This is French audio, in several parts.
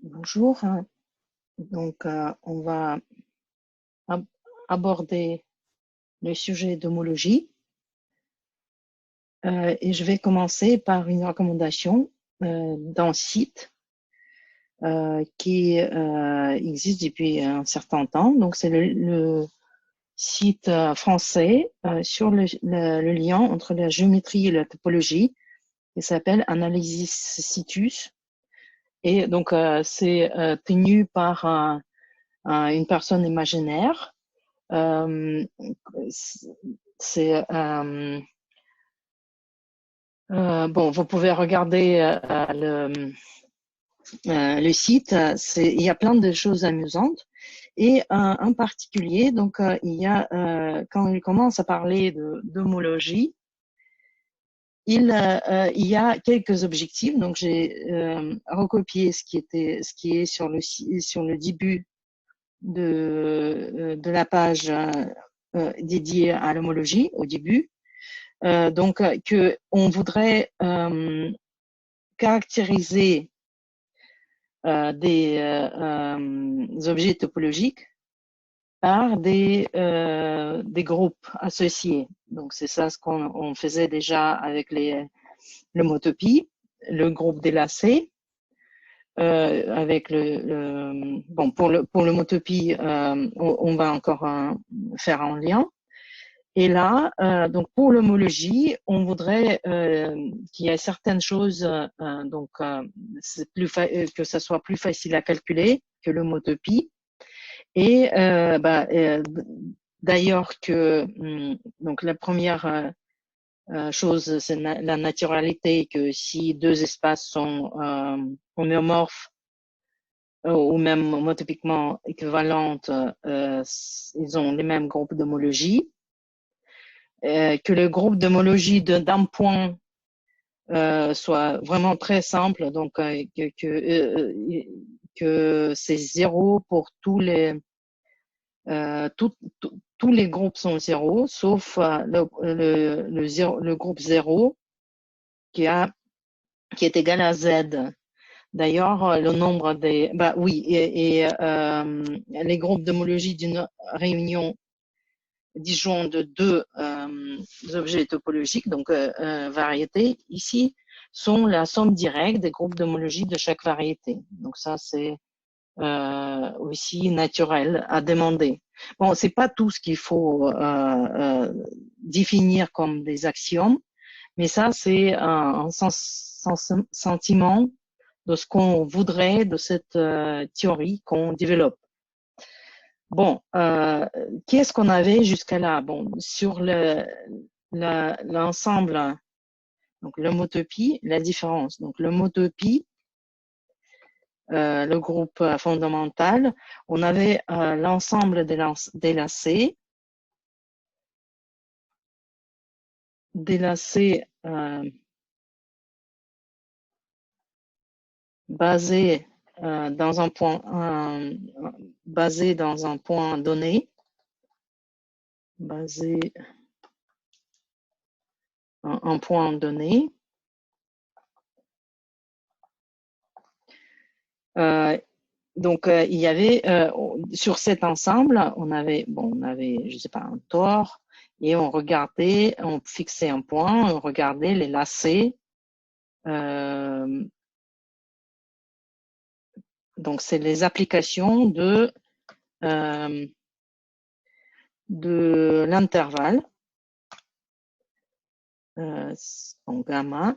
Bonjour. Donc, on va aborder le sujet d'homologie et je vais commencer par une recommandation d'un site qui existe depuis un certain temps. Donc, c'est le site français sur le lien entre la géométrie et la topologie qui s'appelle Analysis Situs. Et donc, c'est tenu par une personne imaginaire. C'est bon, vous pouvez regarder le site. Il y a plein de choses amusantes et en particulier, donc il y a quand il commence à parler d'homologie, il y a quelques objectifs. Donc j'ai recopié ce qui est sur le début de la page dédiée à l'homologie au début. Donc, que on voudrait caractériser des objets topologiques par des groupes associés. Donc, c'est ça ce qu'on faisait déjà avec le Motopy, le groupe délacé. Avec bon, pour le Motopy, on va encore faire un lien. Et là, donc pour l'homologie, on voudrait qu'il y ait certaines choses, donc c'est que ça soit plus facile à calculer que le Motopy. Et d'ailleurs que donc la première chose, c'est la naturalité, que si deux espaces sont homéomorphes ou même motopiquement équivalentes, ils ont les mêmes groupes d'homologie. Que le groupe d'homologie d'un point soit vraiment très simple, donc que c'est zéro pour tous les tous les groupes sont zéro, sauf le groupe zéro qui est égal à z. D'ailleurs, le nombre des oui, et les groupes d'homologie d'une réunion disjoint de deux objets topologiques, donc variétés, ici, sont la somme directe des groupes d'homologie de chaque variété. Donc ça, c'est aussi naturel à demander. Bon, c'est pas tout ce qu'il faut définir comme des axiomes, mais ça, c'est un sentiment de ce qu'on voudrait de cette théorie qu'on développe. Bon, qu'est-ce qu'on avait jusqu'à là? Bon, sur l'ensemble, donc le Motopy, la différence. Donc le Motopy, le groupe fondamental, on avait l'ensemble des lacets basés dans un point donné, un point donné. Donc il y avait sur cet ensemble, on avait je sais pas, un tore, et on fixait un point, on regardait les lacets. Donc c'est les applications de l'intervalle, donc gamma,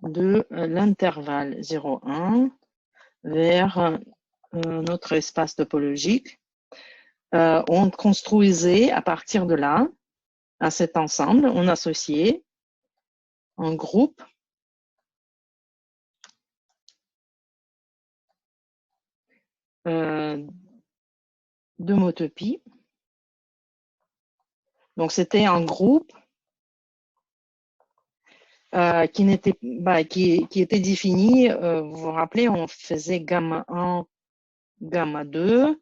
de l'intervalle 0,1 vers notre espace topologique. On construisait à partir de là, à cet ensemble, on associait un groupe de Motopy. Donc c'était un groupe qui était défini, vous vous rappelez, on faisait gamma 1, gamma 2,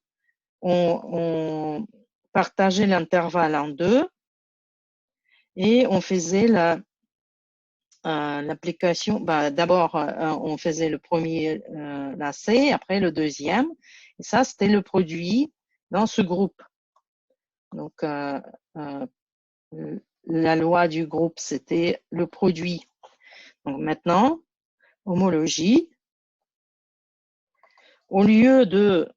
on partageait l'intervalle en deux et on faisait l'application, d'abord, on faisait le premier lacet, après le deuxième. Et ça, c'était le produit dans ce groupe. Donc, la loi du groupe, c'était le produit. Donc maintenant, homologie. Au lieu de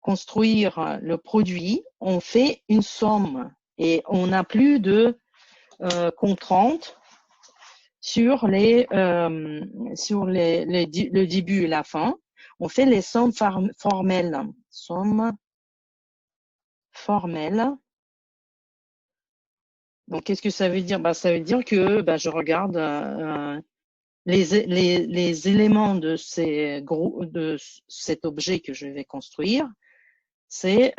construire le produit, on fait une somme et on n'a plus de contraintes sur le début et la fin. On fait les sommes formelles. Sommes formelles. Donc, qu'est-ce que ça veut dire? Ça veut dire que je regarde les éléments de cet objet que je vais construire. C'est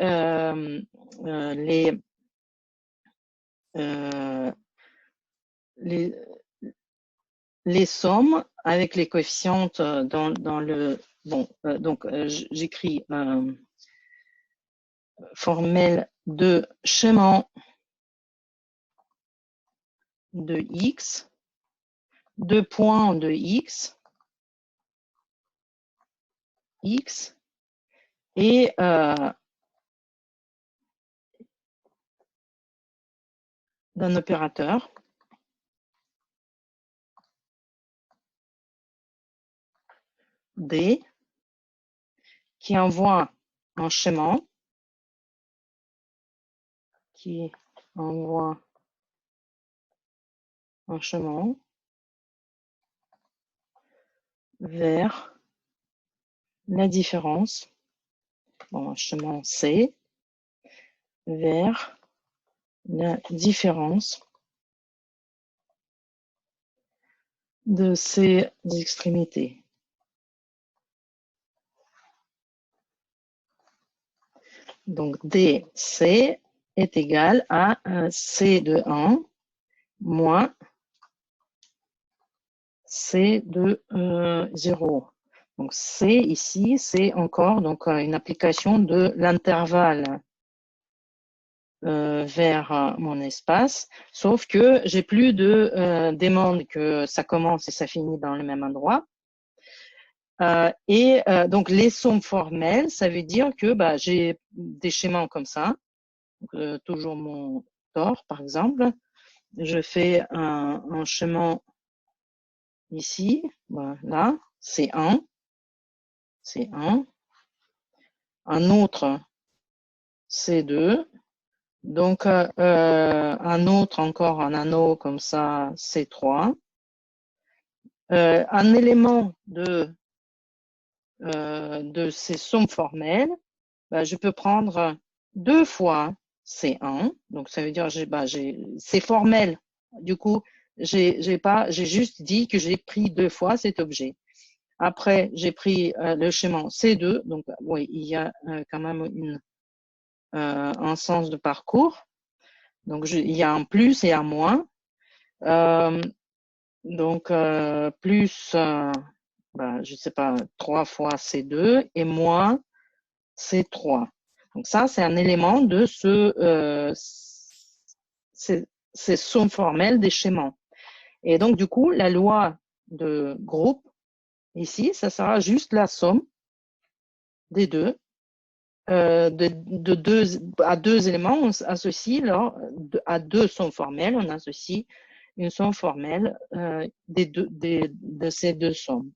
les sommes avec les coefficients dans le donc j'écris formelle de chemin de x, de points de x et d'un opérateur D qui envoie un chemin vers la différence, un chemin C, vers la différence de ces extrémités. Donc, DC est égal à C de 1 moins C de 0. Donc, C ici, c'est encore donc, une application de l'intervalle vers mon espace, sauf que j'ai plus de demande que ça commence et ça finit dans le même endroit. Donc, les sommes formelles, ça veut dire que j'ai des schémas comme ça. Donc, toujours mon tore, par exemple. Je fais un chemin ici, voilà, c'est 1. Un autre, c'est 2. Donc, un autre, encore un anneau comme ça, c'est 3. Un élément de ces sommes formelles, je peux prendre 2 fois C1. Donc, ça veut dire c'est formel. Du coup, j'ai juste dit que j'ai pris 2 fois cet objet. Après, j'ai pris le chemin C2. Donc, oui, il y a quand même un sens de parcours. Donc, il y a un plus et un moins. Donc, plus, je sais pas, 3 fois C2 et moins C3. Donc, ça, c'est un élément de ces sommes formelles des schémas. Et donc, du coup, la loi de groupe, ici, ça sera juste la somme des deux. À deux éléments, on associe à deux sommes formelles, on associe une somme formelle de ces deux sommes.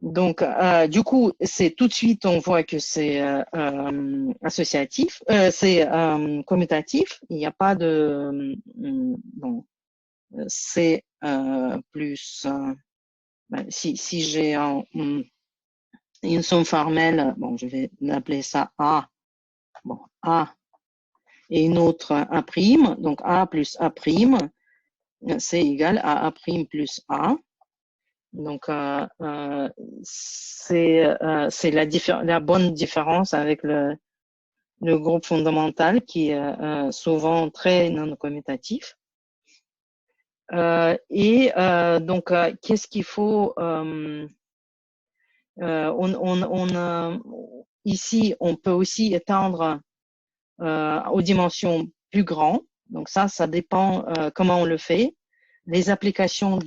Donc, du coup, c'est tout de suite, on voit que c'est associatif, c'est commutatif. Il n'y a pas de bon, c'est plus. Si j'ai une somme formelle, bon, je vais l'appeler ça A. Bon, A et une autre A', donc A plus A', c'est égal à A' plus A. Donc, c'est la bonne différence avec le groupe fondamental qui est souvent très non commutatif. Donc, qu'est-ce qu'il faut ici, on peut aussi étendre aux dimensions plus grandes. Donc ça dépend comment on le fait. les applications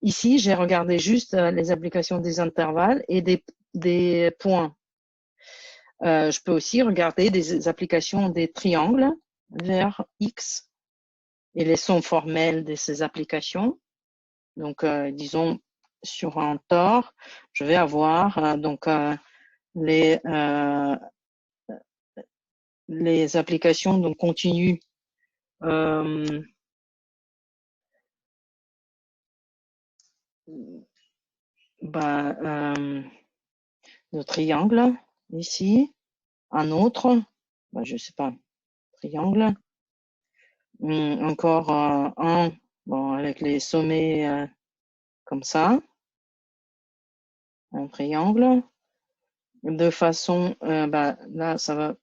ici, j'ai regardé juste les applications des intervalles et des points. Je peux aussi regarder des applications des triangles vers X et les sons formels de ces applications. Donc, disons, sur un tore, je vais avoir donc les applications donc continues de triangle ici, un autre, je sais pas, triangle, encore un, bon, avec les sommets comme ça, un triangle, de façon, là ça va,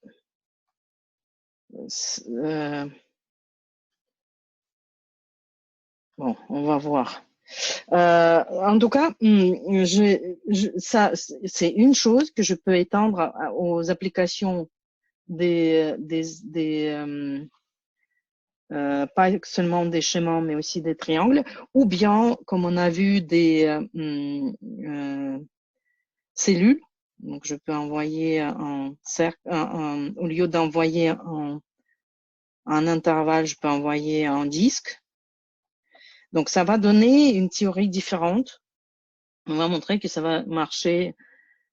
bon, on va voir. En tout cas, ça, c'est une chose que je peux étendre aux applications pas seulement des schémas, mais aussi des triangles, ou bien, comme on a vu, des cellules. Donc, je peux envoyer un cercle, au lieu d'envoyer un intervalle, je peux envoyer un disque. Donc, ça va donner une théorie différente. On va montrer que ça va marcher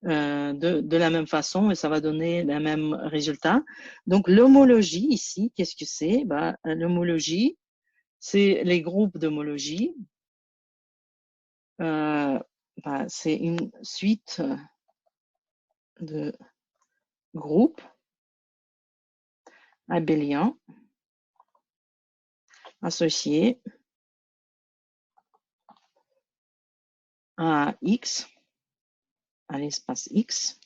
de la même façon et ça va donner le même résultat. Donc, l'homologie ici, qu'est-ce que c'est? L'homologie, c'est les groupes d'homologie. C'est une suite de groupes abéliens associés à X, à l'espace X.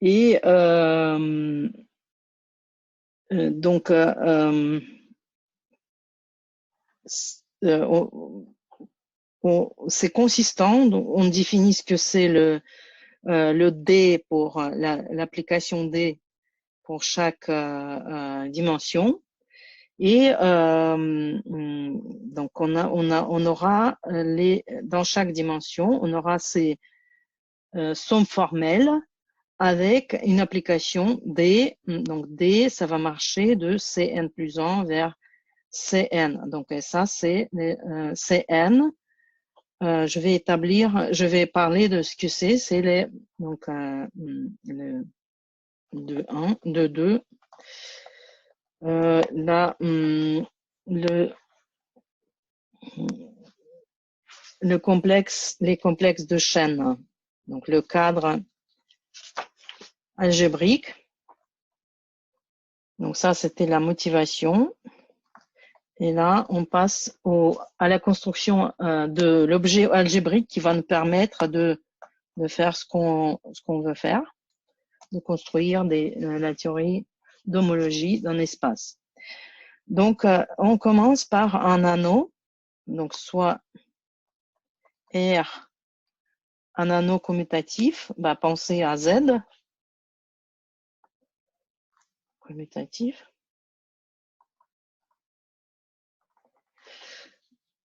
Et donc, c'est consistant. Donc on définit ce que c'est le D pour l'application D pour chaque dimension. Et donc on aura dans chaque dimension, on aura ces sommes formelles avec une application D. Donc D, ça va marcher de Cn plus 1 vers Cn. Donc ça, c'est Cn. Je vais parler de ce que c'est. C'est les donc le de 1, de 2. Là, les complexes de chaînes. Donc le cadre algébrique. Donc ça, c'était la motivation. Et là, on passe à la construction de l'objet algébrique qui va nous permettre de faire ce qu'on veut faire, de construire la théorie d'homologie d'un espace. Donc, on commence par un anneau, donc soit R, un anneau commutatif, pensez à Z, commutatif.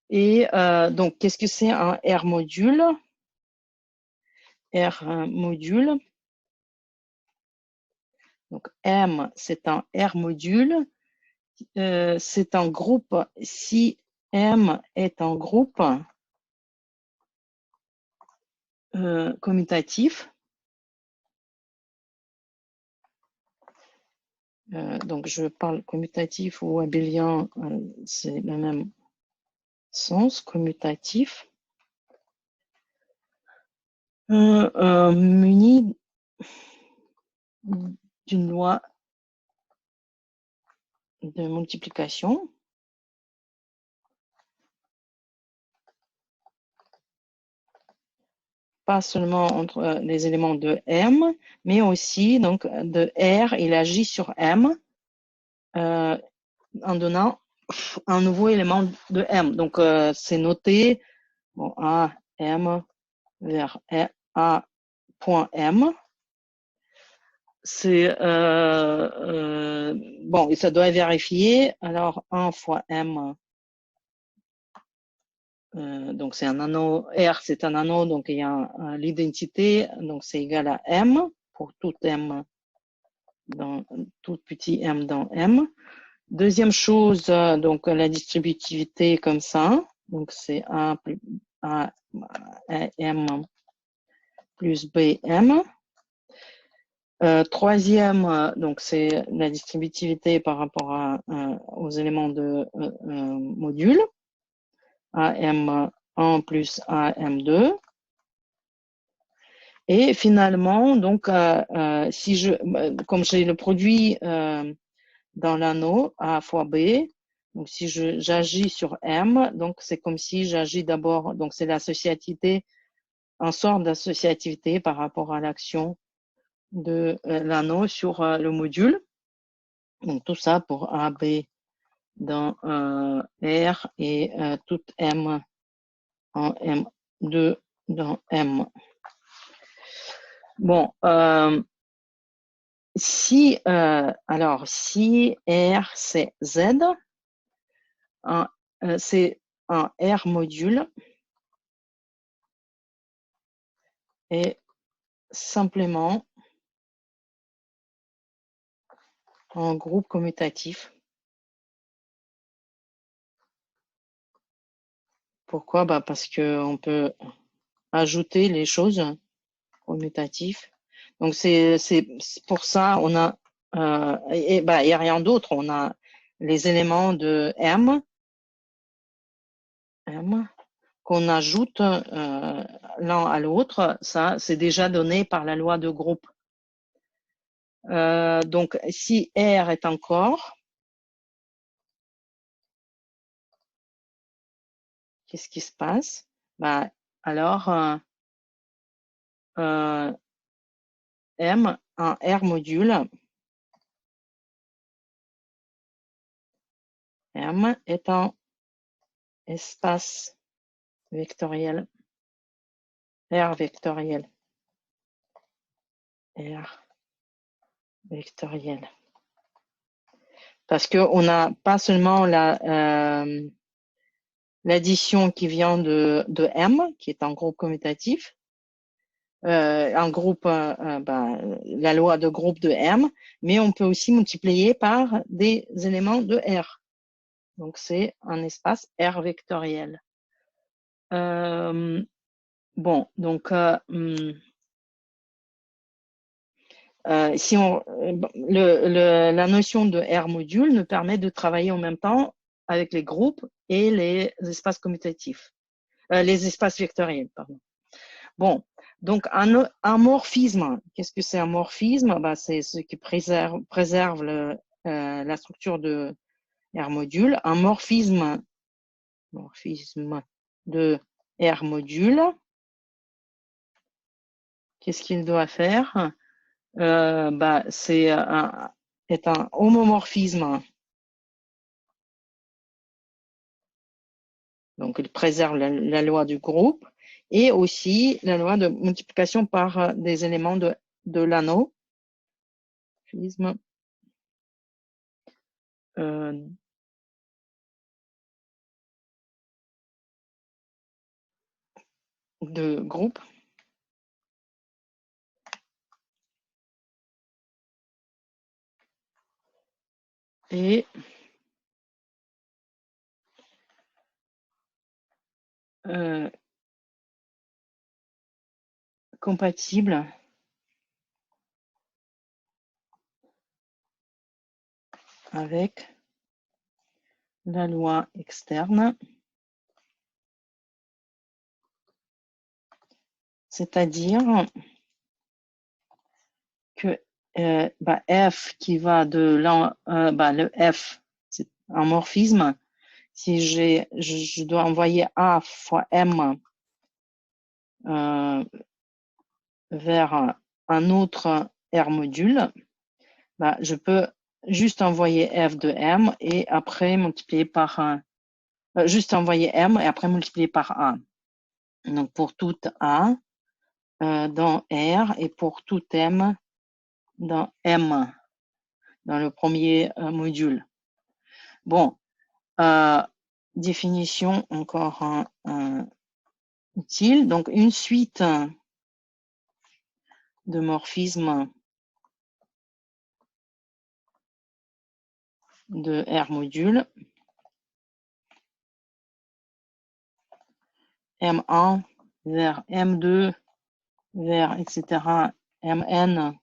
Et donc, qu'est-ce que c'est un R module? R module. Donc, M, c'est un R module. C'est un groupe, si M est un groupe commutatif, donc je parle commutatif ou abélien, c'est le même sens, commutatif, muni d'une loi de multiplication. Pas seulement entre les éléments de M, mais aussi donc de R, il agit sur M en donnant un nouveau élément de M. Donc c'est noté bon, A, M vers A point M. C'est bon, et ça doit vérifier. Alors, 1 fois M, donc c'est un anneau, R c'est un anneau, donc il y a l'identité, donc c'est égal à M pour tout M dans tout petit M dans M. Deuxième chose, donc la distributivité comme ça, donc c'est A plus A, M plus BM. Troisième, donc c'est la distributivité par rapport aux éléments de module. AM1 plus AM2. Et finalement, donc, si comme j'ai le produit dans l'anneau A fois B, donc si j'agis sur M, donc c'est comme si j'agis d'abord, donc c'est l'associativité, un sort d'associativité par rapport à l'action de l'anneau sur le module. Donc tout ça pour AB dans R et tout M en M2 dans M. Bon, alors si R c'est Z, c'est un R module et simplement un groupe commutatif. Pourquoi? Bah parce que on peut ajouter les choses commutatifs. Donc c'est pour ça on a bah il y a rien d'autre. On a les éléments de M qu'on ajoute l'un à l'autre. Ça c'est déjà donné par la loi de groupe. Donc si R est un corps, qu'est-ce qui se passe? Bah alors M, un R module, M est un espace vectoriel, R vectoriel, R vectoriel. Parce qu'on n'a pas seulement l'addition qui vient de M, qui est un groupe commutatif, un groupe, la loi de groupe de M, mais on peut aussi multiplier par des éléments de R. Donc c'est un espace R vectoriel. Bon, donc si la notion de R module nous permet de travailler en même temps avec les groupes et les espaces commutatifs, les espaces vectoriels, pardon. Bon, donc un morphisme, qu'est-ce que c'est un morphisme? Bah, c'est ce qui préserve la structure de R module. Un morphisme de R module, qu'est-ce qu'il doit faire? Bah, est un homomorphisme. Donc, il préserve la loi du groupe et aussi la loi de multiplication par des éléments de l'anneau. De groupe. Et compatible avec la loi externe, c'est-à-dire que F qui va de le F, c'est un morphisme. Si je dois envoyer A fois M vers un autre R module, bah, je peux juste envoyer F de M et après multiplier par juste envoyer M et après multiplier par A. Donc pour tout A dans R et pour tout M dans M. dans le premier module. Bon, définition encore utile. Donc, une suite de morphismes de R module. M1 vers M2 vers, etc., Mn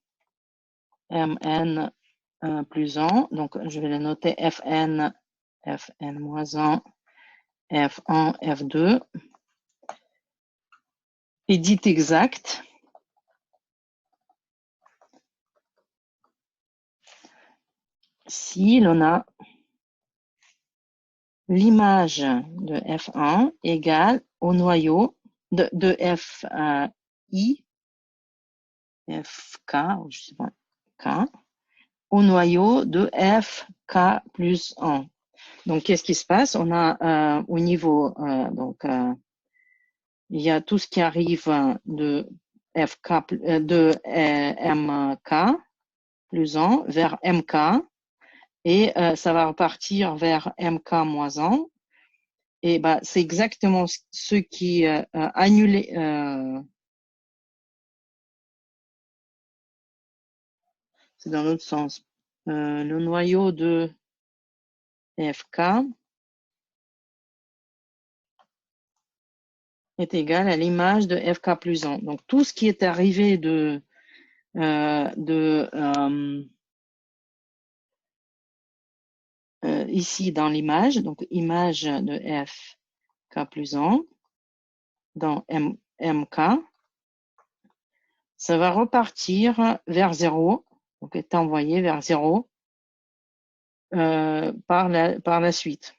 plus 1. Donc, je vais le noter Fn, Fn moins 1, F1, F2. Et dit exact. Si l'on a l'image de F1 égale au noyau de Fi, Fk, je sais pas, K, au noyau de Fk plus 1. Donc, qu'est-ce qui se passe? On a au niveau, il y a tout ce qui arrive de Fk, de Mk plus 1 vers Mk, et ça va repartir vers Mk moins 1. Et bah, c'est exactement ce qui annulé. C'est dans l'autre sens. Le noyau de Fk est égal à l'image de Fk plus 1. Donc, tout ce qui est arrivé ici dans l'image, donc image de Fk plus 1 dans Mk, ça va repartir vers 0, donc est envoyé vers 0 par la suite.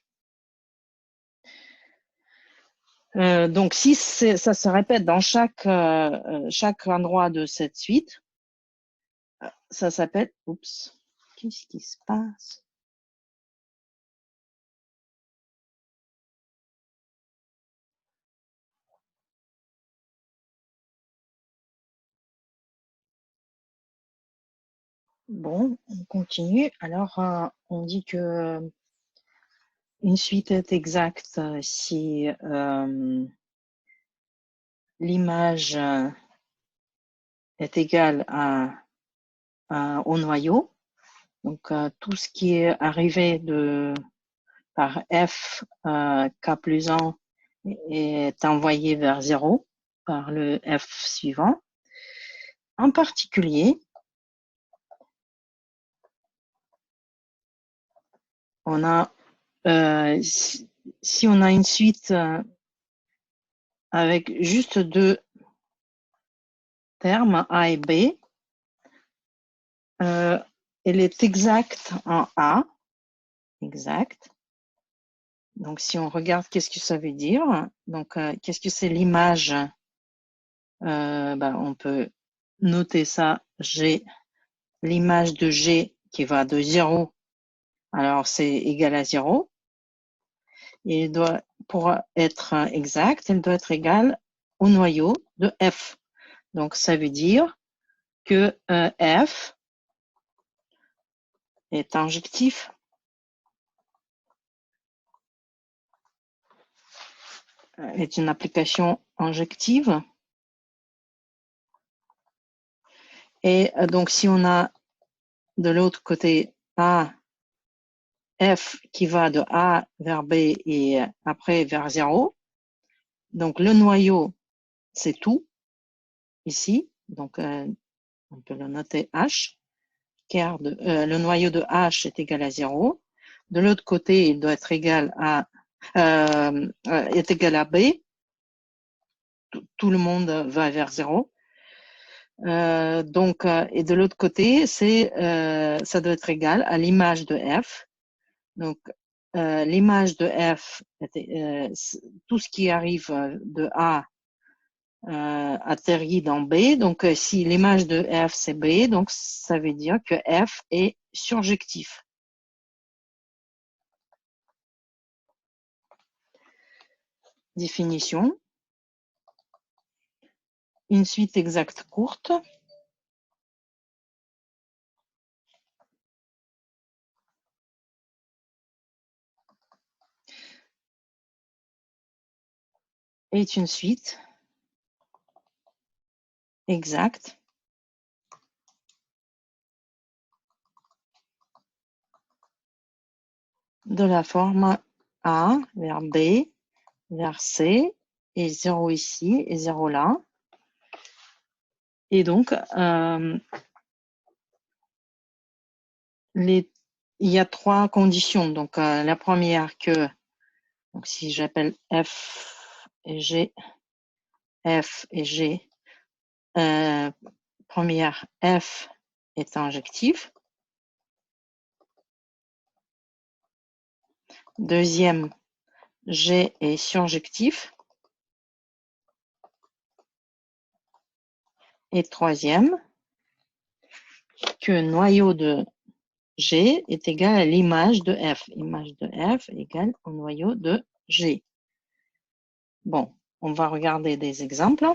Donc, si ça se répète dans chaque endroit de cette suite, ça s'appelle... Oups, qu'est-ce qui se passe? Bon, on continue. Alors, on dit que une suite est exacte si l'image est égale au noyau. Donc, tout ce qui est arrivé par F K plus 1 est envoyé vers 0 par le F suivant. En particulier, on a, si on a une suite avec juste deux termes, A et B, elle est exacte en A, exact. Donc, si on regarde, qu'est-ce que ça veut dire? Donc, qu'est-ce que c'est l'image? On peut noter ça, G, l'image de G qui va de 0, alors c'est égal à 0. Et pour être exact, elle doit être égale au noyau de F. Donc, ça veut dire que F est injectif. Est une application injective. Et donc, si on a de l'autre côté A, F qui va de A vers B et après vers 0, donc le noyau, c'est tout, ici. Donc, on peut le noter H. Car le noyau de H est égal à 0. De l'autre côté, il doit être égal à est égal à B. Tout le monde va vers 0. Donc, et de l'autre côté, ça doit être égal à l'image de F. Donc, l'image de F, tout ce qui arrive de A atterrit dans B. Donc, si l'image de F, c'est B, donc ça veut dire que F est surjectif. Définition. Une suite exacte courte est une suite exacte de la forme A vers B, vers C, et 0 ici et 0 là. Et donc, il y a trois conditions. Donc, la première que, donc si j'appelle F et G, première F est injectif. Deuxième, G est surjectif. Et troisième, que noyau de G est égal à l'image de F. Image de F égale au noyau de G. Bon, on va regarder des exemples.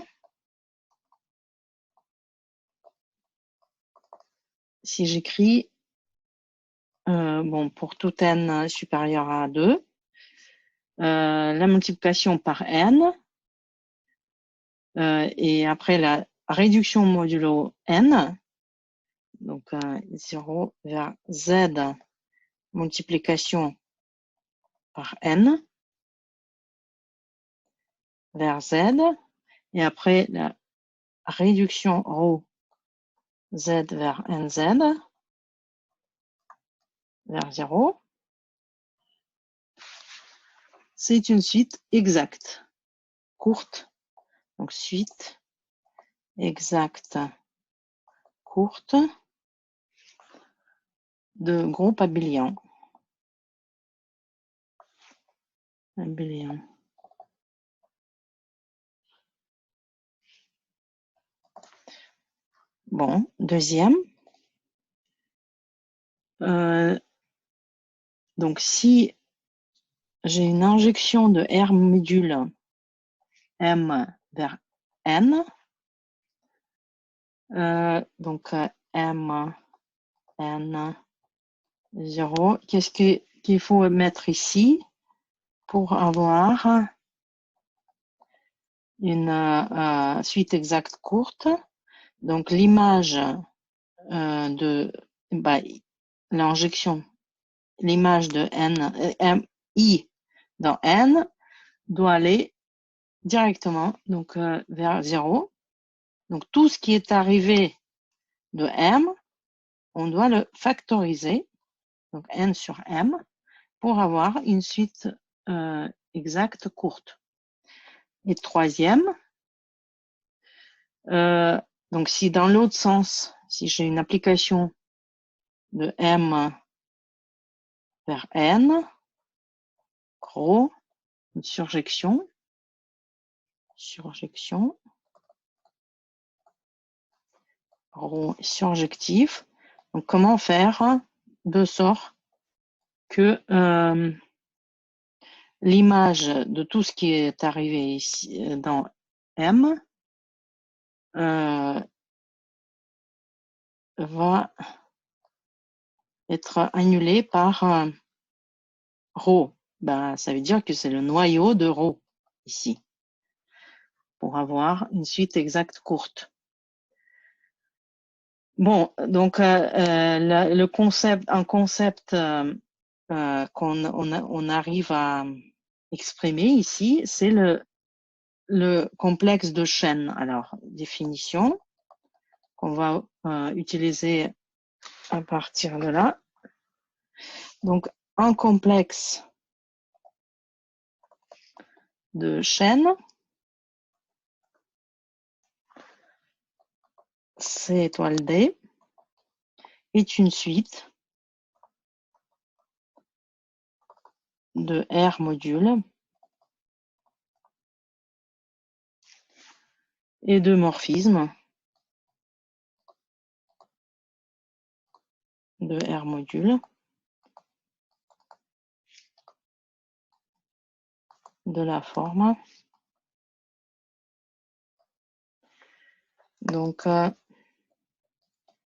Si j'écris, bon, pour tout n supérieur à 2, la multiplication par n, et après la réduction modulo n, donc 0 vers z multiplication par n vers z, et après la réduction rho z vers nz vers 0, c'est une suite exacte, courte. Donc suite exacte, courte de groupe abélien. Bon, deuxième. Donc, si j'ai une injection de R module M vers N, donc M, N, 0, qu'est-ce qu'il faut mettre ici pour avoir une suite exacte courte? Donc, l'image de l'injection, l'image de N, I dans N doit aller directement donc, vers 0. Donc, tout ce qui est arrivé de M, on doit le factoriser, donc N sur M, pour avoir une suite exacte courte. Et troisième, donc si dans l'autre sens, si j'ai une application de M vers N, gros, une surjection, rho surjectif. Donc, comment faire de sorte que l'image de tout ce qui est arrivé ici dans M va être annulée par rho. Ben, ça veut dire que c'est le noyau de rho ici, pour avoir une suite exacte courte. Bon, donc le concept, un concept qu'on arrive à exprimer ici, c'est le complexe de chaîne. Alors, définition qu'on va utiliser à partir de là. Donc, un complexe de chaîne, C étoile D, est une suite de R modules et de morphismes de R modules de la forme. Donc,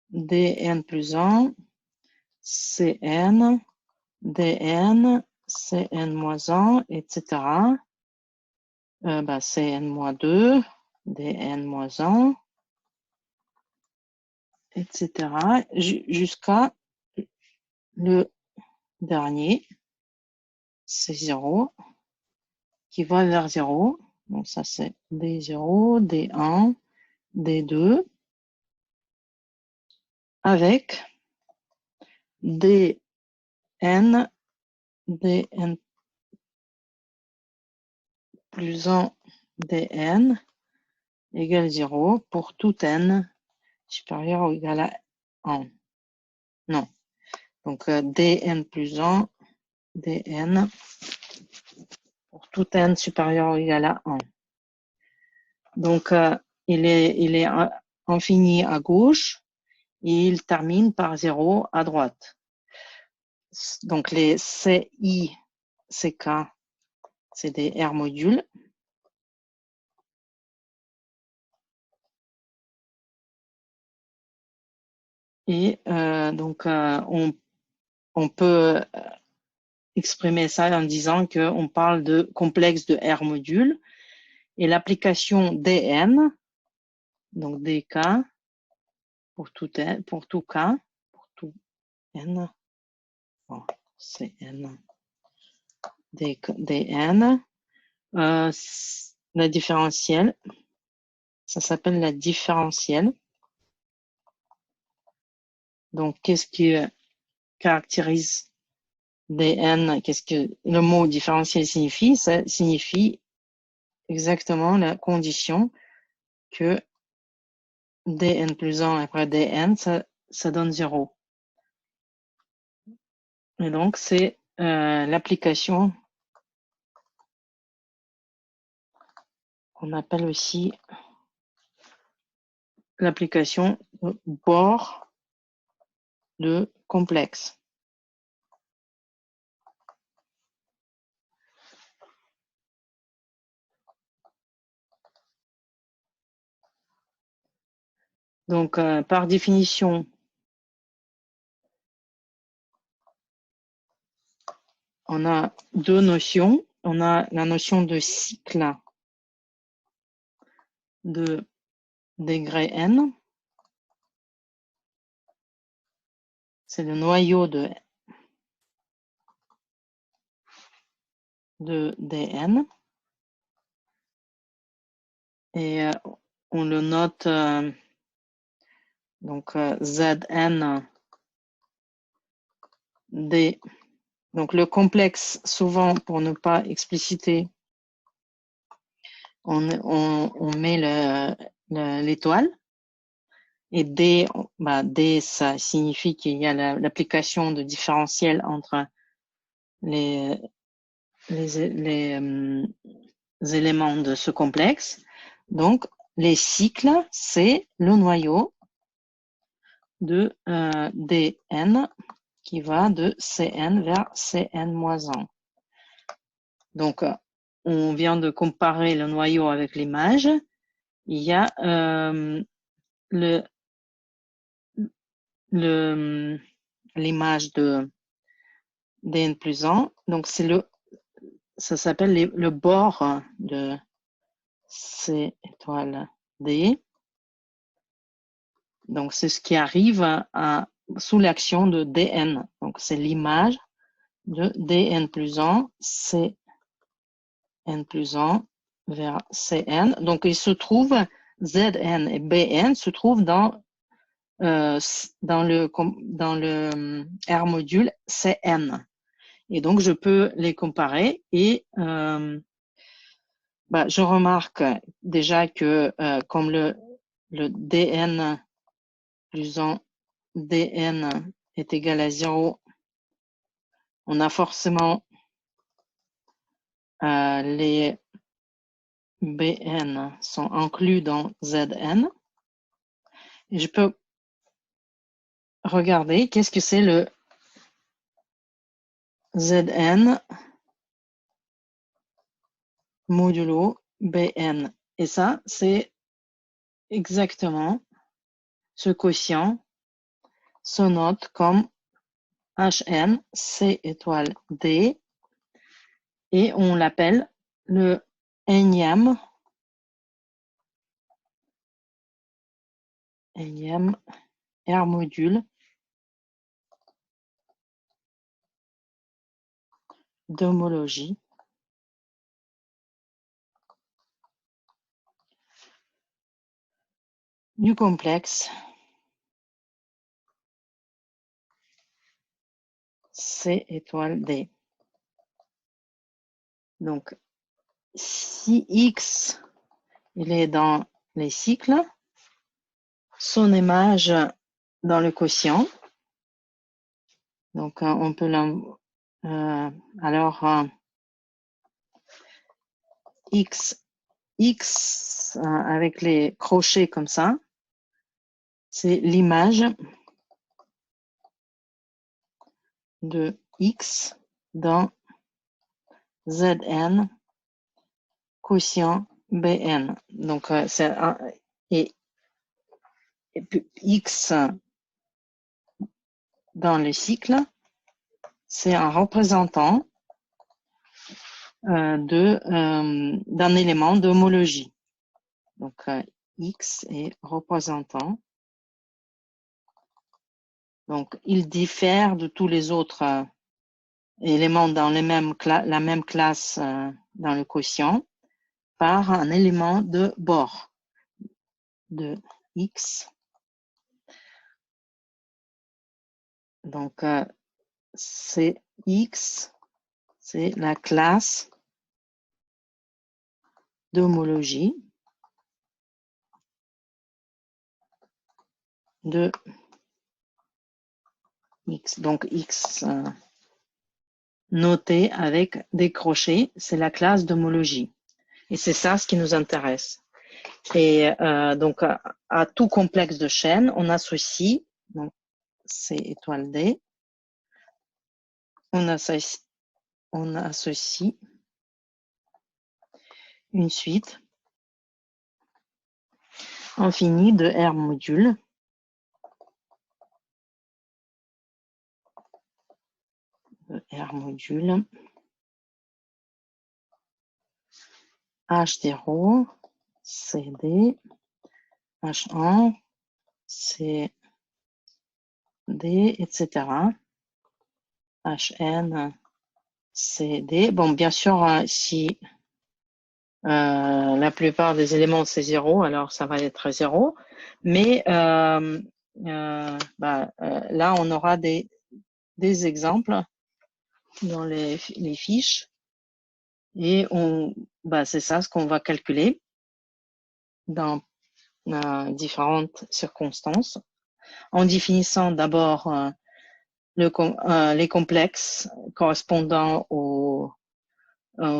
dn plus 1, cn, dn, cn moins 1, etc. Cn-2, Dn-1, etc. Jusqu'à le dernier, C0, qui va vers 0. Donc ça c'est D0, D1, D2, avec Dn, Dn plus 1, Dn égale 0 pour tout n supérieur ou égal à 1. Non. Donc Dn plus 1, Dn pour tout n supérieur ou égal à 1. Donc il est infini à gauche et il termine par 0 à droite. Donc les CI, CK, c'est des R modules. Et donc on peut exprimer ça en disant qu'on parle de complexe de R modules. Et l'application Dn, donc dk, pour tout n, pour tout k, pour tout n, bon, c'est n, dn, la différentielle, ça s'appelle la différentielle. Donc, qu'est-ce qui caractérise dn? Qu'est-ce que le mot différentiel signifie? Ça signifie exactement la condition que dn plus 1 après dn, ça donne 0. Et donc, c'est l'application qu'on appelle aussi l'application bord de complexe. Donc, par définition, on a deux notions. On a la notion de cycle de degré n. C'est le noyau de dn. Et on le note donc Zn d. Donc le complexe, souvent pour ne pas expliciter, on met l'étoile. Et D, D, ça signifie qu'il y a l'application de différentiel entre les éléments de ce complexe. Donc, les cycles, c'est le noyau de Dn qui va de Cn vers Cn-1. Donc, on vient de comparer le noyau avec l'image. Il y a l'image de Dn plus 1. Donc, ça s'appelle le bord de C étoile D. Donc, c'est ce qui arrive sous l'action de Dn. Donc, c'est l'image de Dn plus 1, Cn plus 1 vers Cn. Donc, il se trouve, Zn et Bn se trouvent dans le R module Cn. Et donc, je peux les comparer et je remarque déjà que comme le Dn plus 1 Dn est égal à 0, on a forcément les Bn sont inclus dans Zn. Et je peux regarder qu'est-ce que c'est le Zn modulo Bn. Et ça, c'est exactement ce quotient se note comme Hn C étoile D et on l'appelle le énième R module d'homologie du complexe C étoile D. Donc, si X il est dans les cycles, son image dans le quotient. Donc, on peut X avec les crochets comme ça, c'est l'image de X dans Zn quotient Bn. Donc, c'est et puis X dans le cycle, c'est un représentant d'un élément d'homologie. Donc, X est représentant. Donc, il diffère de tous les autres éléments dans la même classe dans le quotient par un élément de bord de X. Donc, c'est X, c'est la classe d'homologie de X. Donc, X noté avec des crochets, c'est la classe d'homologie. Et c'est ça ce qui nous intéresse. Et donc, à tout complexe de chaîne, on associe, donc C étoile D, on associe une suite infinie de R modules H0, CD, H1, CD, etc. HN, CD. Bon, bien sûr, si la plupart des éléments c'est 0, alors ça va être 0. Mais là, on aura des exemples dans les fiches. Et c'est ça ce qu'on va calculer dans différentes circonstances, en définissant d'abord les complexes correspondant aux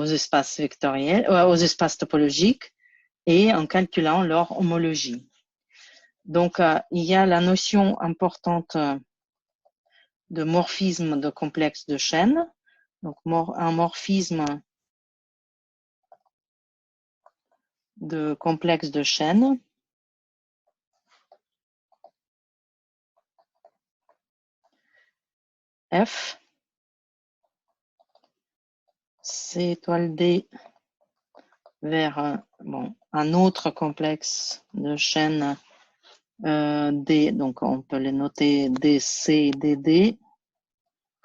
espaces vectoriels, aux espaces topologiques, et en calculant leur homologie. Donc, il y a la notion importante de morphisme de complexe de chaîne. Donc, un morphisme de complexe de chaîne F, C étoile D vers un autre complexe de chaîne D, donc on peut les noter DC, DD,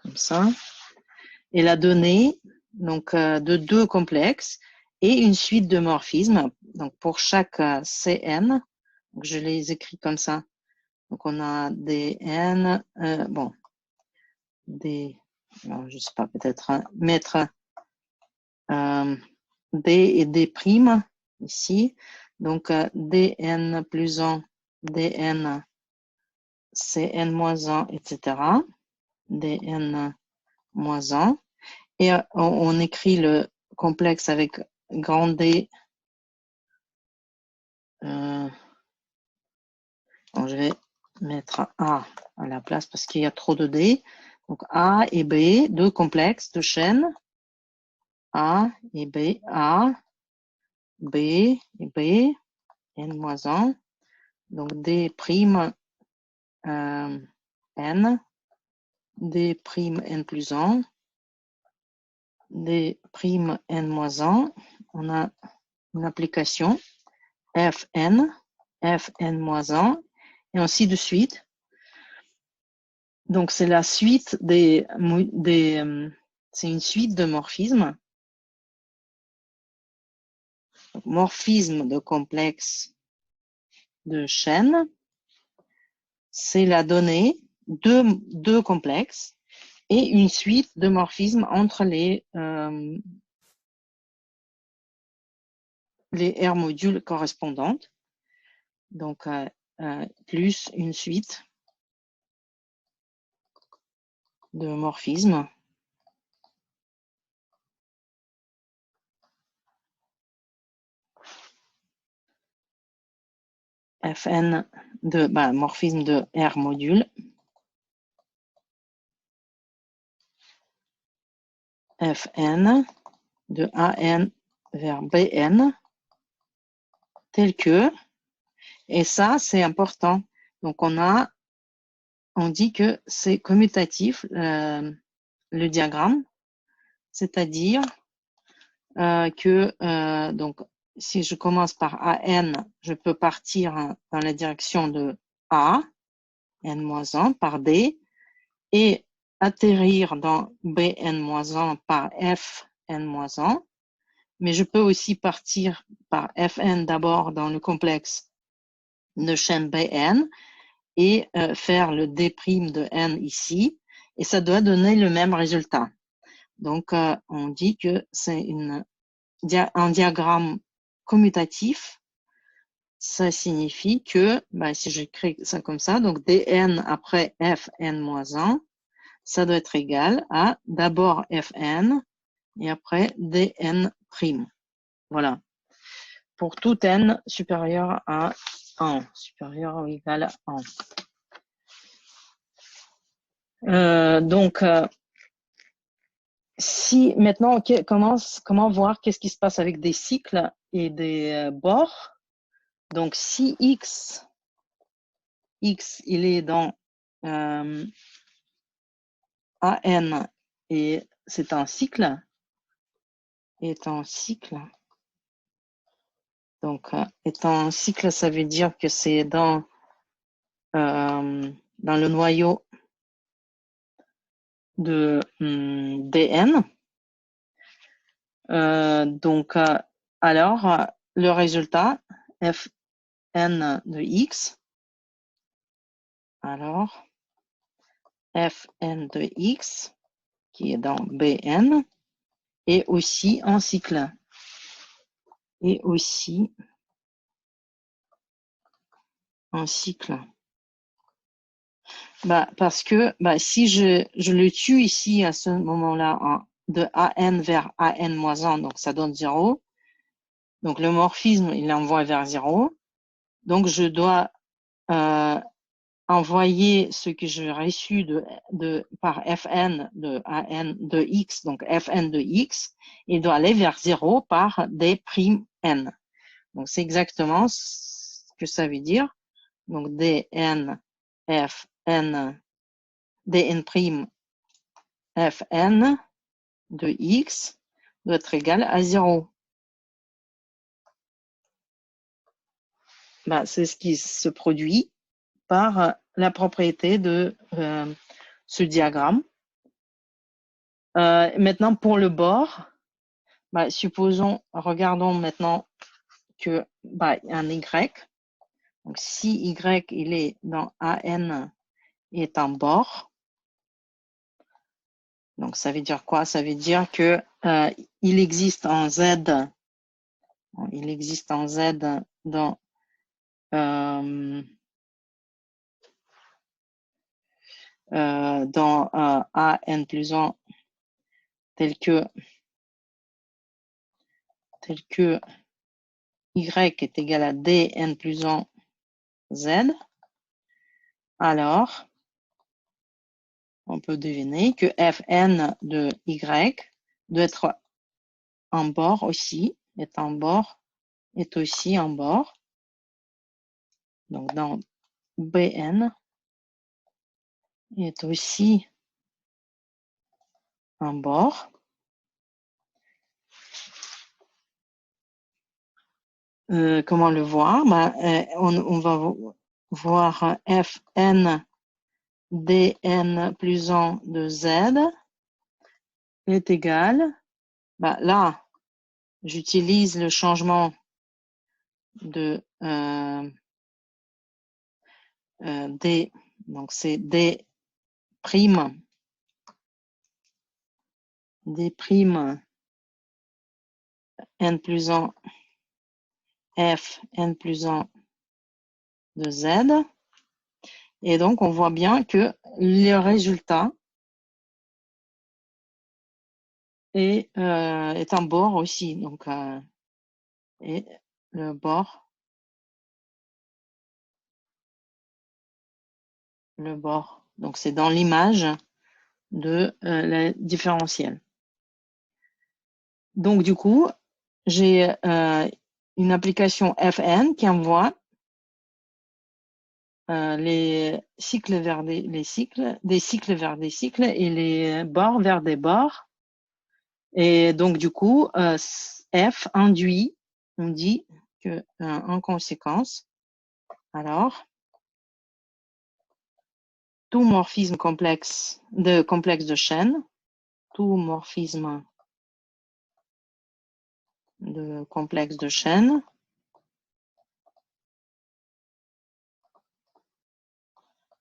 comme ça, et la donnée donc, de deux complexes et une suite de morphismes. Donc pour chaque CN, donc je les écris comme ça. Donc on a DN, je sais pas, peut-être mettre D et D' ici. Donc, dn plus 1, dn, cn moins 1, etc. dn moins 1. Et on écrit le complexe avec grand D. Je vais mettre A à la place parce qu'il y a trop de D. Donc, A et B, deux complexes de chaîne. A et B, A, B et B, n moins 1. Donc, D prime n, D prime n plus 1, D prime n moins 1, on a une application Fn, Fn-1, et ainsi de suite. Donc, c'est la suite c'est une suite de morphismes. Donc, morphisme de complexe de chaîne, c'est la donnée deux complexes et une suite de morphismes entre les R modules correspondantes. Donc, plus une suite de morphismes. Fn de morphisme de R module. Fn de An vers Bn tel que, et ça c'est important. Donc on dit que c'est commutatif le diagramme, c'est-à-dire que donc si je commence par An, je peux partir dans la direction de A, n-1 par D, et atterrir dans Bn-1 par Fn-1, mais je peux aussi partir par Fn d'abord dans le complexe de chaîne Bn et faire le D' de n ici, et ça doit donner le même résultat. Donc, on dit que c'est un diagramme commutatif. Ça signifie que, si j'écris ça comme ça, donc dn après fn-1, ça doit être égal à d'abord fn et après dn'. Voilà. Pour tout n supérieur à 1, supérieur ou égal à 1. Donc, si maintenant, comment voir qu'est-ce qui se passe avec des cycles et des bords. Donc, si x il est dans AN et c'est un cycle, donc étant un cycle, ça veut dire que c'est dans le noyau de Dn. Donc, alors, le résultat, Fn de x, alors, Fn de x, qui est dans Bn, est aussi un cycle. Et aussi un cycle. Parce que si je le tue ici à ce moment-là, de AN vers AN-1, donc ça donne 0. Donc le morphisme, il l'envoie vers 0. Donc je dois envoyer ce que j'ai reçu par Fn de AN de x, donc Fn de x, et doit aller vers 0 par D'N. Donc c'est exactement ce que ça veut dire. Donc Dn Fn Dn' Fn de x doit être égal à 0. C'est ce qui se produit par la propriété de ce diagramme. Maintenant, pour le bord, regardons maintenant que un y. Donc, si y il est dans AN est un bord, donc ça veut dire quoi? Ça veut dire que il existe un z, dans AN plus 1 tel que y est égal à dn plus 1 z, alors on peut deviner que Fn de y doit être un bord aussi, est aussi un bord. Donc dans Bn est aussi un bord. comment le voir? On va voir Fn dn plus 1 de z est égal. Là, j'utilise le changement de d, donc c'est d prime n plus 1 f n plus 1 de z. Et donc, on voit bien que le résultat est un bord aussi. Donc, et le bord, donc c'est dans l'image de la différentielle. Donc, du coup, j'ai une application Fn qui envoie les cycles vers des cycles vers des cycles et les bords vers des bords. Et donc, du coup, F induit, on dit que en conséquence, alors, tout morphisme complexe de chaîne, tout morphisme de complexe de chaîne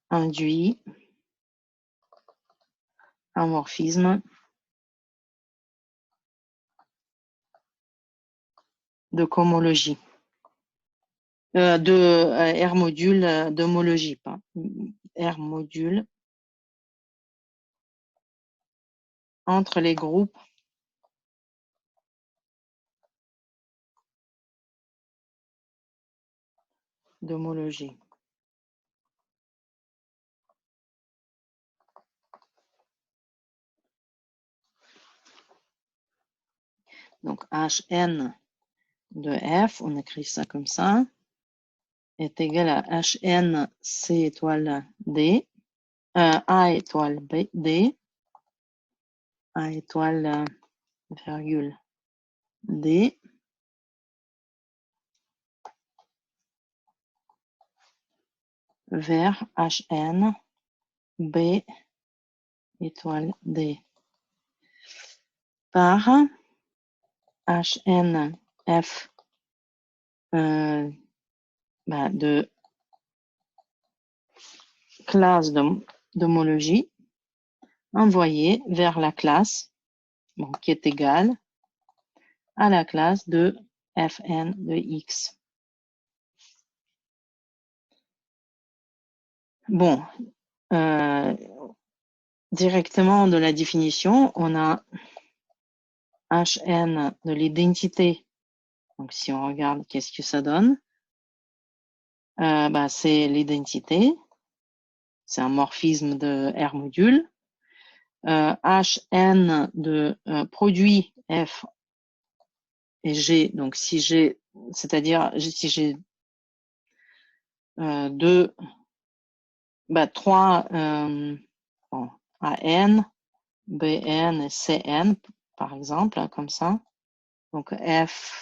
induit un morphisme de cohomologie, de R module d'homologie, pas R module entre les groupes d'homologie. Donc Hn de F, on écrit ça comme ça, est égal à Hn C étoile D, A étoile B, D, A étoile virgule D, vers Hn B étoile D par Hn F de classe d'homologie envoyée vers la classe, bon, qui est égale à la classe de Fn de X. Bon, directement de la définition, on a Hn de l'identité. Donc, si on regarde, qu'est-ce que ça donne? C'est l'identité. C'est un morphisme de R module. Hn de produit F et G. Donc, si j'ai, c'est-à-dire si j'ai trois AN, BN et CN, par exemple, comme ça. Donc, F,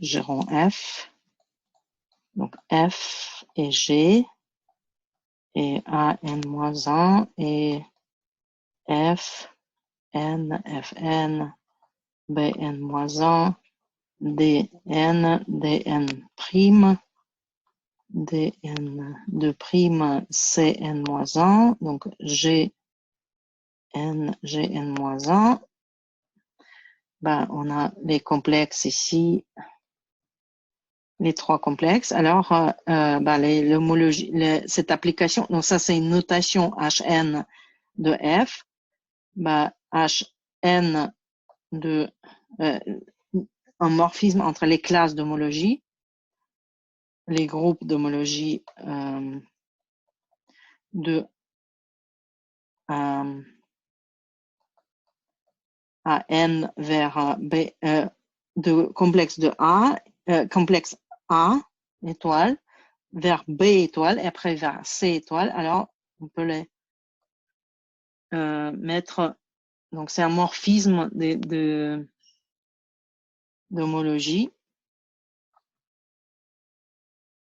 gérons F. Donc, F et G et AN-1 et F, N, Fn, Bn-1, Dn, Dn', Dn de prime Cn-1, donc Gn, Gn-1. On a les complexes ici, les trois complexes. Alors, l'homologie, cette application, donc ça c'est une notation Hn de F, Hn de un morphisme entre les classes d'homologie, les groupes d'homologie de AN vers B, de complexe de A, complexe A étoile vers B étoile et après vers C étoile. Alors, on peut les mettre, donc c'est un morphisme d'homologie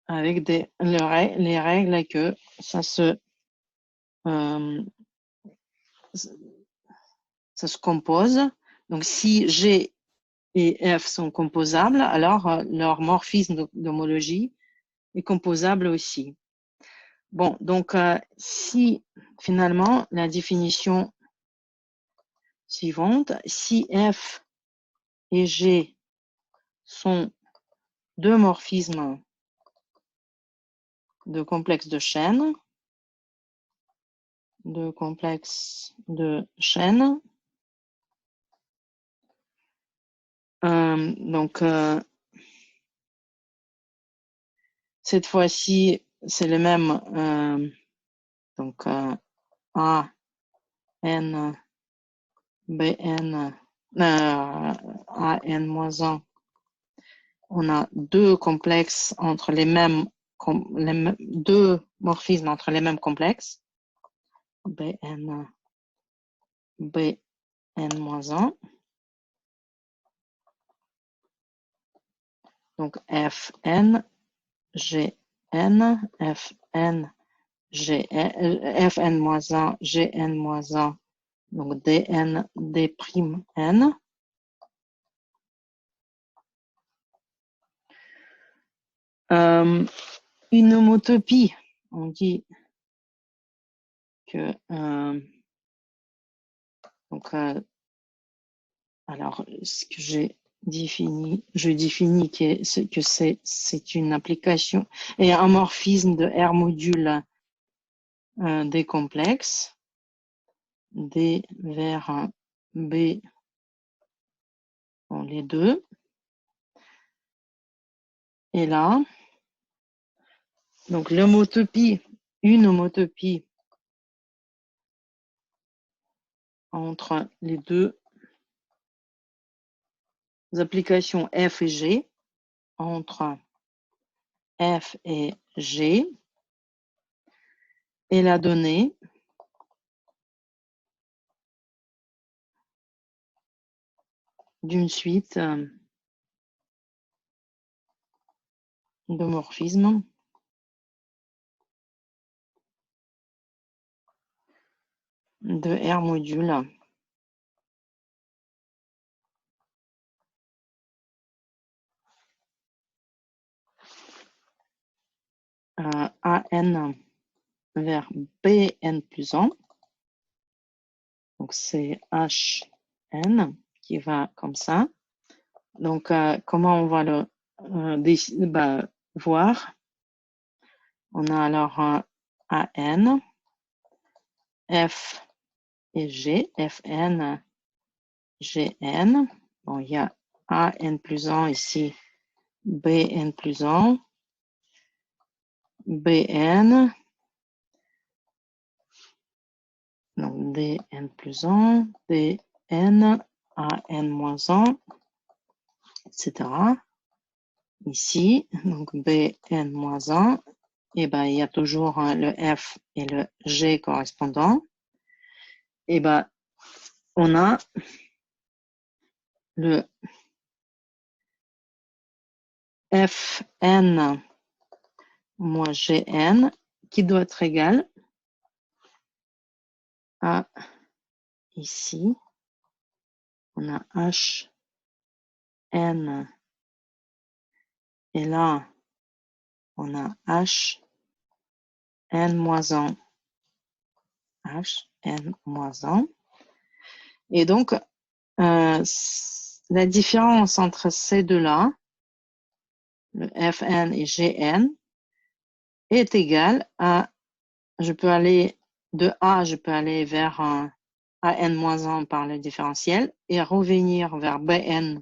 avec les règles que ça se compose. Donc, si G et F sont composables, alors leur morphisme d'homologie est composable aussi. Bon, donc si finalement la définition suivante, si F et G sont deux morphismes de complexes de chaîne, donc cette fois-ci c'est le même, donc A, N, Bn, A, N moins 1, on a deux complexes entre les mêmes, deux morphismes entre les mêmes complexes, Bn, Bn moins 1, donc Fn, Gn, Fn, Fn moins 1, Gn moins 1, donc Dn, D'N. Une homotopie, on dit que donc alors ce que j'ai défini, je définis que c'est une application et un morphisme de R module des complexes D vers B dans les deux. Et là, donc l'homotopie, une homotopie entre les deux applications F et G, entre F et G, est la donnée d'une suite de morphismes de R module AN vers BN plus 1. Donc c'est HN qui va comme ça. Donc comment on va le voir? On a alors un AN, F et G, Fn, Gn. Bon, il y a AN plus 1 ici, Bn plus 1, Bn, donc Dn plus 1, Dn, AN moins 1, etc. Ici, donc Bn moins 1, et ben il y a toujours le F et le G correspondant. Et ben on a le Fn moins Gn qui doit être égal à ici, on a Hn et là on a Hn moins 1, Hn moins 1. Et donc la différence entre ces deux-là, le Fn et Gn, est égale à, je peux aller de A, je peux aller vers AN-1 par le différentiel et revenir vers Bn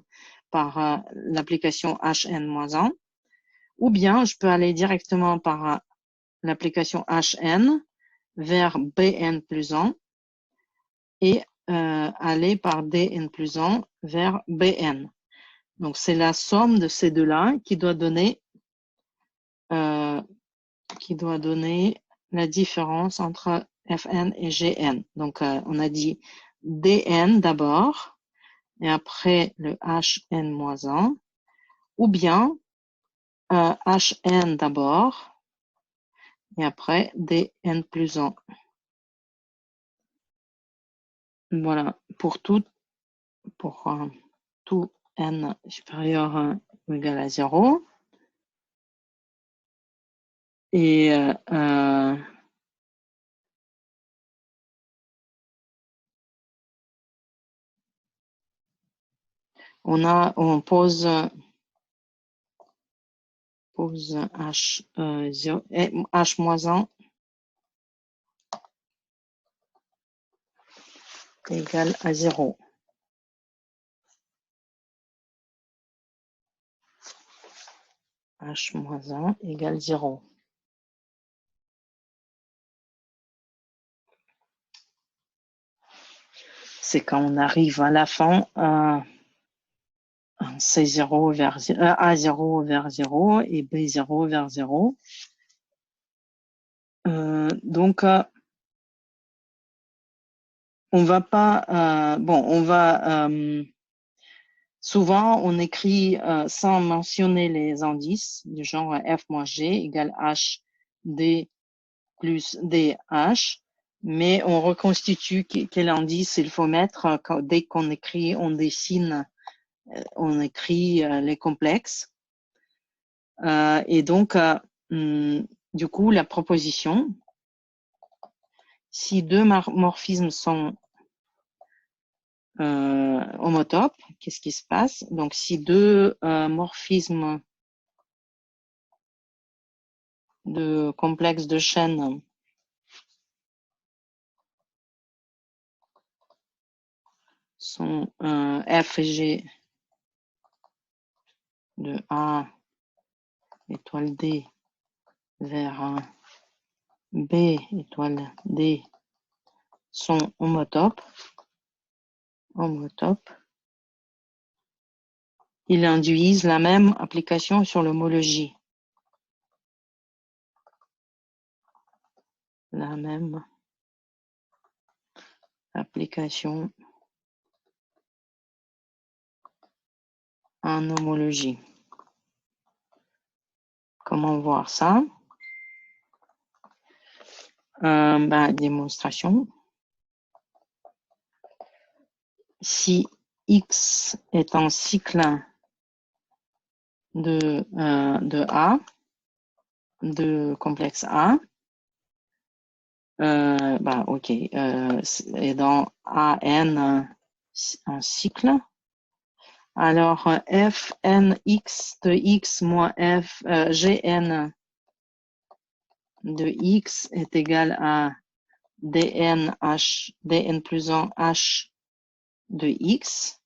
par l'application Hn-1, ou bien je peux aller directement par l'application Hn vers Bn plus 1 et aller par Dn plus 1 vers Bn. Donc c'est la somme de ces deux-là qui doit donner la différence entre Fn et Gn. Donc, on a dit Dn d'abord, et après le Hn-1, ou bien Hn d'abord, et après Dn plus 1. Voilà, pour tout n supérieur ou égal à 0. Et on pose h, 0, h-1 égale à 0. h-1 égale 0. C'est quand on arrive à la fin, C0 vers A0 vers 0 et B0 vers 0. Donc, on va pas, souvent on écrit sans mentionner les indices du genre f moins g égale h d plus dh, mais on reconstitue quel indice il faut mettre dès qu'on écrit, on dessine, on écrit les complexes. Et donc, du coup, la proposition, si deux morphismes sont homotopes, qu'est-ce qui se passe? Donc, si deux morphismes de complexes de chaîne sont f et g de A étoile D vers B étoile D sont homotopes, ils induisent la même application sur l'homologie. La même application en homologie. Comment voir ça? Démonstration. Si X est un cycle de A, de complexe A, ok, et dans AN un cycle, alors Fnx de X moins Gn de X est égal à dn plus 1 H de X,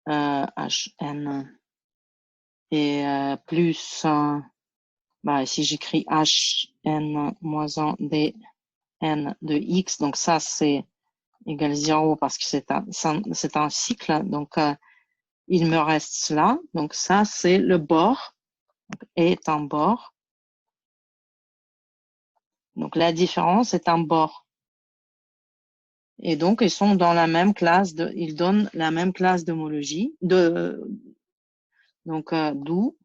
Hn, et plus, si j'écris Hn moins 1 dn de X, donc ça c'est égal 0 parce que c'est un cycle, donc il me reste cela, donc ça c'est le bord, est un bord, donc la différence est un bord. Et donc, ils sont dans la même classe, ils donnent la même classe d'homologie, donc d'où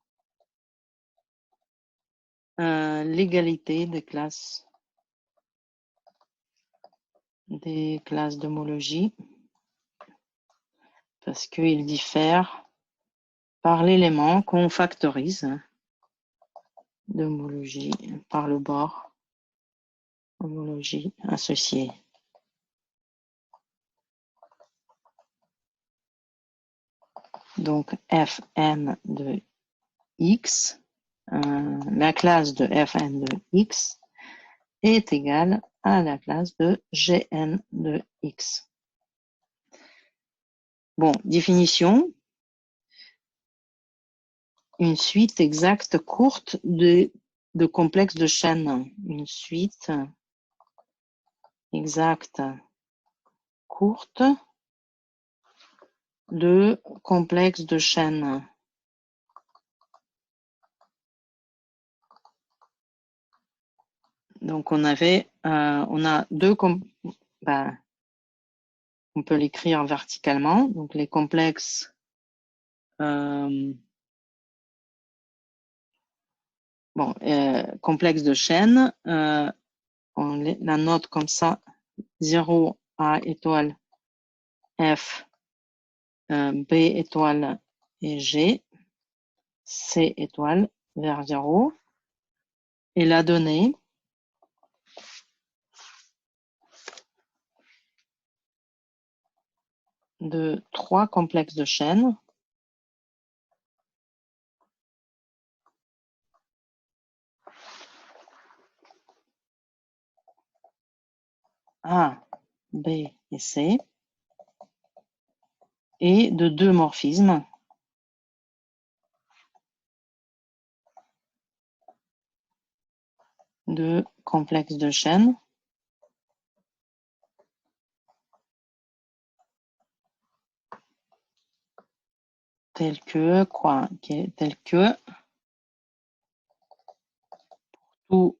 l'égalité des classes d'homologie, parce qu'ils diffèrent par l'élément qu'on factorise d'homologie par le bord homologie associée. Donc, Fn de X, la classe de Fn de X est égale à la classe de Gn de X. Bon, définition. Une suite exacte courte de complexes de chaîne. Une suite exacte courte de complexes de chaîne. Donc, on a deux, ben, on peut l'écrire verticalement. Donc, les complexes, complexes de chaîne, on la note comme ça, 0 A étoile F, B étoile et G, C étoile vers 0. Et la donnée, de 3 complexes de chaîne A, B et C, et de 2 morphismes de complexes de chaîne tels que quoi? Tels que tout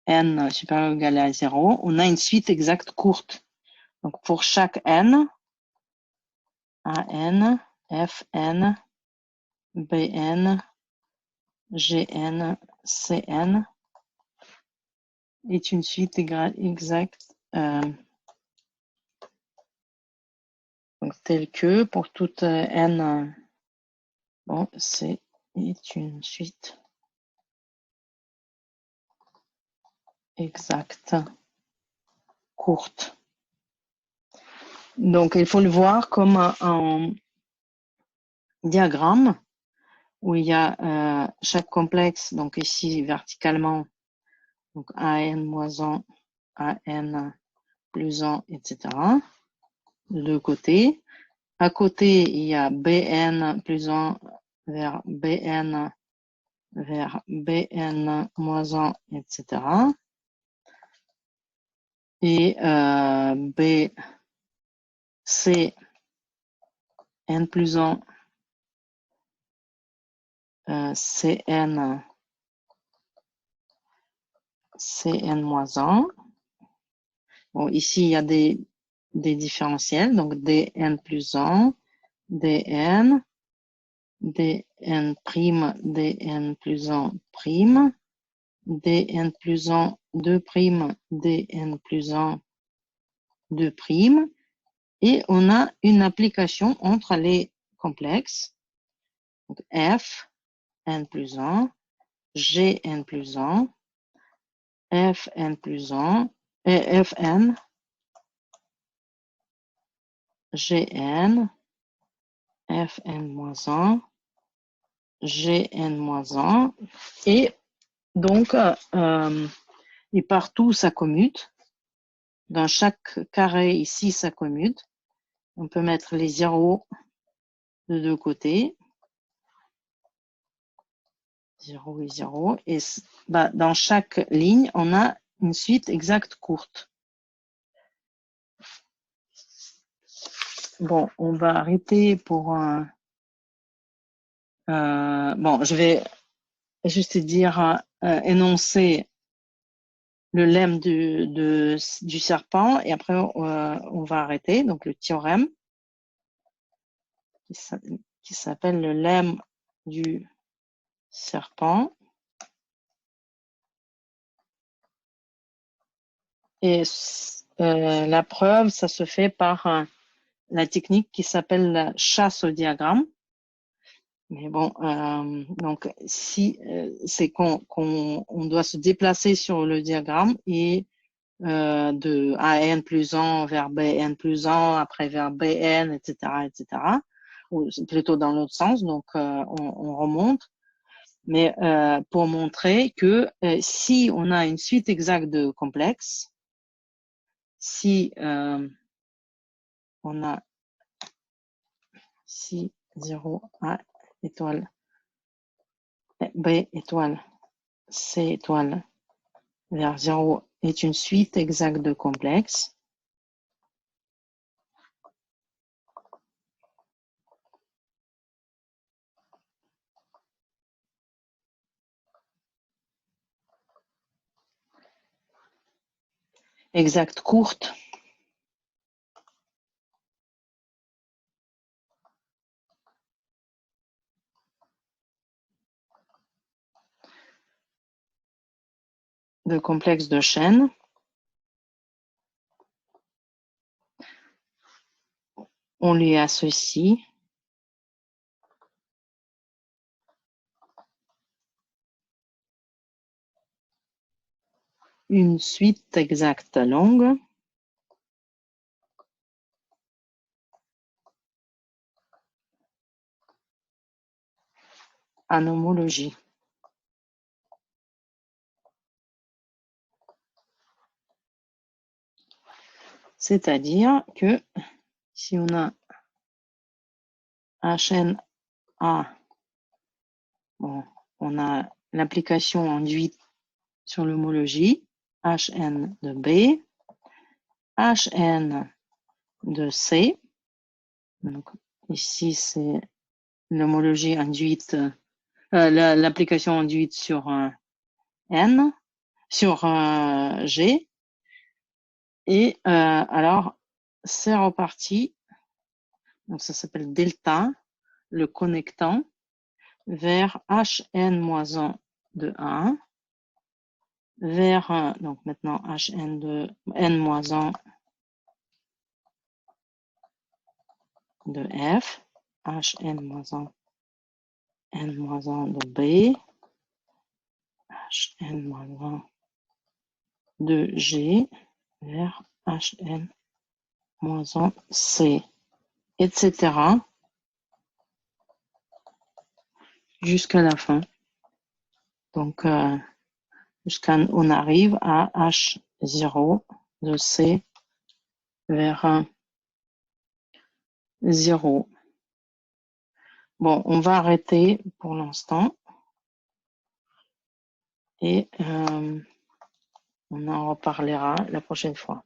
n supérieur ou égal à 0, on a une suite exacte courte. Donc pour chaque n, AN, FN, BN, GN, CN est une suite exacte donc telle que pour toute n, bon, c'est une suite exacte courte. Donc il faut le voir comme un diagramme où il y a chaque complexe, donc ici verticalement, donc AN moins 1, AN plus 1, etc. De deux côtés. À côté, il y a BN plus 1 vers BN moins 1, etc. Et B, C, N plus 1, CN, CN moins 1. Bon, ici, il y a des différentiels, donc dn plus 1, dn, dn prime, dn plus 1 prime, dn plus 1, 2 prime, dn plus 1, 2 prime, et on a une application entre les complexes, donc f, n plus 1, gn plus 1, fn plus 1, et fn, gn, fn-1, gn-1, et donc, et partout ça commute. Dans chaque carré ici, ça commute. On peut mettre les zéros de deux côtés. 0 et 0. Et dans chaque ligne, on a une suite exacte courte. Bon, on va arrêter pour un... bon, je vais juste dire, énoncer le lemme du serpent et après on va arrêter. Donc le théorème qui s'appelle le lemme du serpent. Et la preuve, ça se fait par la technique qui s'appelle la chasse au diagramme. Mais bon, donc si c'est qu'on doit se déplacer sur le diagramme et de AN plus 1 vers BN plus 1, après vers BN, etc., etc., ou plutôt dans l'autre sens, donc on remonte. Mais pour montrer que si on a une suite exacte de complexes, si on a si 0 A étoile B étoile C étoile vers 0 est une suite exacte de complexes, exacte courte. De complexe de chaînes. On lui associe une suite exacte longue en homologie. C'est-à-dire que si on a HNA, bon, on a l'application induite sur l'homologie, HN de B, HN de C. Donc, ici, c'est l'homologie induite, l'application induite sur N, sur G. Et alors, c'est reparti. Donc, ça s'appelle delta, le connectant, vers HN-1 de 1, vers, donc maintenant HN de N-1 de F, HN-1, N-1 de B, HN-1 de G, vers HN-1 C, etc. jusqu'à la fin. Donc, jusqu'à on arrive à H0 de C vers 0. Bon, on va arrêter pour l'instant et on en reparlera la prochaine fois.